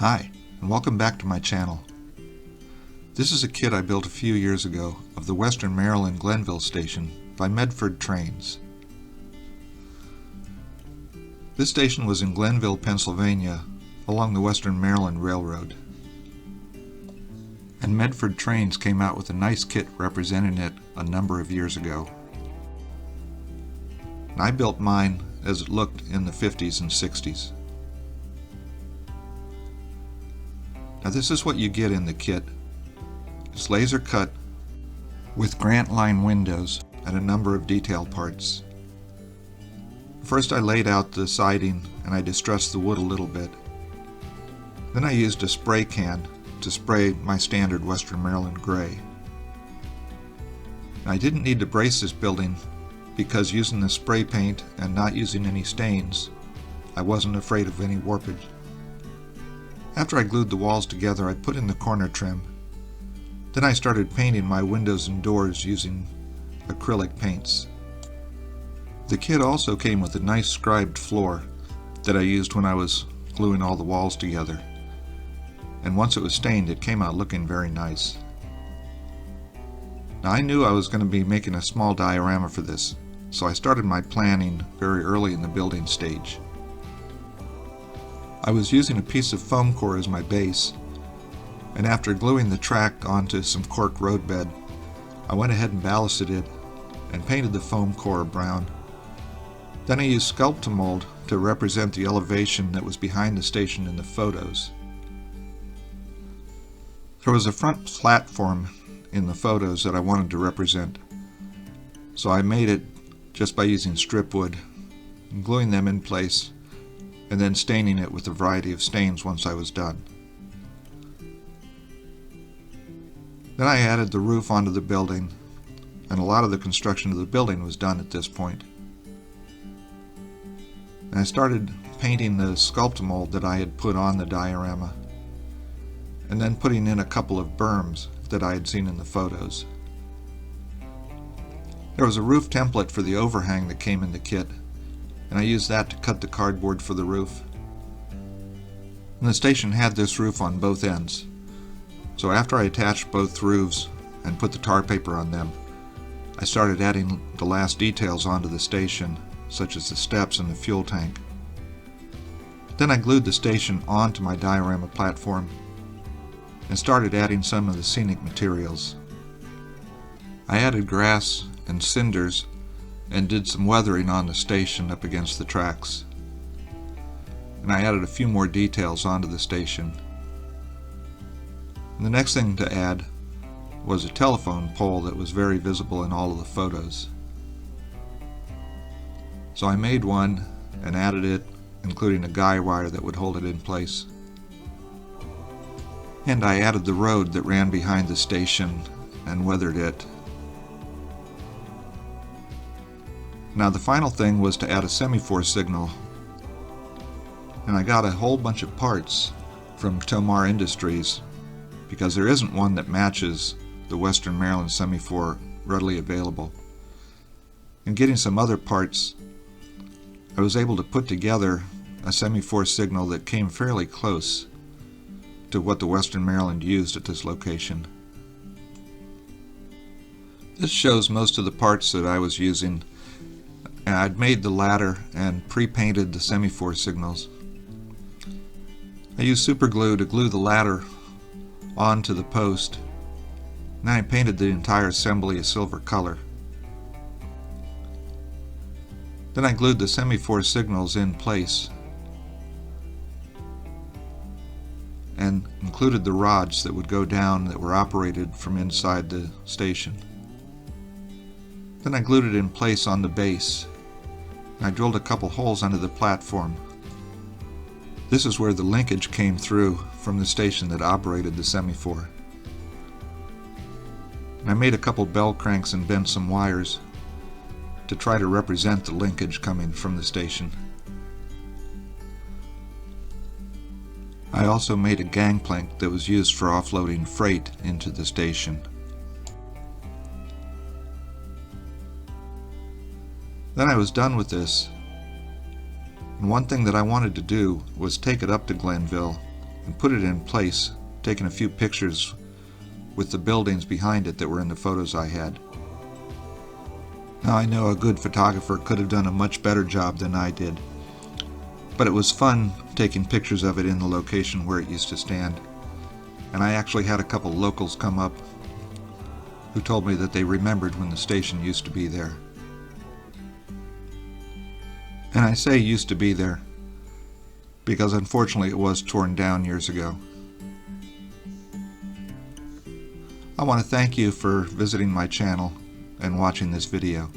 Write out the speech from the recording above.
Hi, and welcome back to my channel. This is a kit I built a few years ago of the Western Maryland Glenville Station by Medford Trains. This station was in Glenville, Pennsylvania, along the Western Maryland Railroad. And Medford Trains came out with a nice kit representing it a number of years ago. And I built mine as it looked in the 50s and 60s. Now this is what you get in the kit. It's laser cut with Grant line windows and a number of detail parts. First I laid out the siding and I distressed the wood a little bit. Then I used a spray can to spray my standard Western Maryland gray. I didn't need to brace this building because using the spray paint and not using any stains, I wasn't afraid of any warpage. After I glued the walls together, I put in the corner trim. Then I started painting my windows and doors using acrylic paints. The kit also came with a nice scribed floor that I used when I was gluing all the walls together. And once it was stained, it came out looking very nice. Now I knew I was going to be making a small diorama for this, so I started my planning very early in the building stage. I was using a piece of foam core as my base, and after gluing the track onto some cork roadbed, I went ahead and ballasted it and painted the foam core brown. Then I used Sculptamold to represent the elevation that was behind the station in the photos. There was a front platform in the photos that I wanted to represent, so I made it just by using strip wood and gluing them in place, and then staining it with a variety of stains once I was done. Then I added the roof onto the building, and a lot of the construction of the building was done at this point. And I started painting the Sculptamold that I had put on the diorama, and then putting in a couple of berms that I had seen in the photos. There was a roof template for the overhang that came in the kit, and I used that to cut the cardboard for the roof. And the station had this roof on both ends, so after I attached both roofs and put the tar paper on them, I started adding the last details onto the station, such as the steps and the fuel tank. Then I glued the station onto my diorama platform and started adding some of the scenic materials. I added grass and cinders and did some weathering on the station up against the tracks. And I added a few more details onto the station. And the next thing to add was a telephone pole that was very visible in all of the photos. So I made one and added it, including a guy wire that would hold it in place. And I added the road that ran behind the station and weathered it. Now the final thing was to add a SemiForce Signal, and I got a whole bunch of parts from Tomar Industries because there isn't one that matches the Western Maryland SemiForce readily available. And getting some other parts, I was able to put together a SemiForce Signal that came fairly close to what the Western Maryland used at this location. This shows most of the parts that I was using. And I'd made the ladder and pre-painted the SemiForce signals. I used super glue to glue the ladder onto the post, and then I painted the entire assembly a silver color. Then I glued the SemiForce signals in place and included the rods that would go down that were operated from inside the station. Then I glued it in place on the base. I drilled a couple holes under the platform. This is where the linkage came through from the station that operated the SemiForce. And I made a couple bell cranks and bent some wires to try to represent the linkage coming from the station. I also made a gangplank that was used for offloading freight into the station. Then I was done with this, and one thing that I wanted to do was take it up to Glenville and put it in place, taking a few pictures with the buildings behind it that were in the photos I had. Now I know a good photographer could have done a much better job than I did, but it was fun taking pictures of it in the location where it used to stand. And I actually had a couple locals come up who told me that they remembered when the station used to be there. And I say used to be there because unfortunately it was torn down years ago. I want to thank you for visiting my channel and watching this video.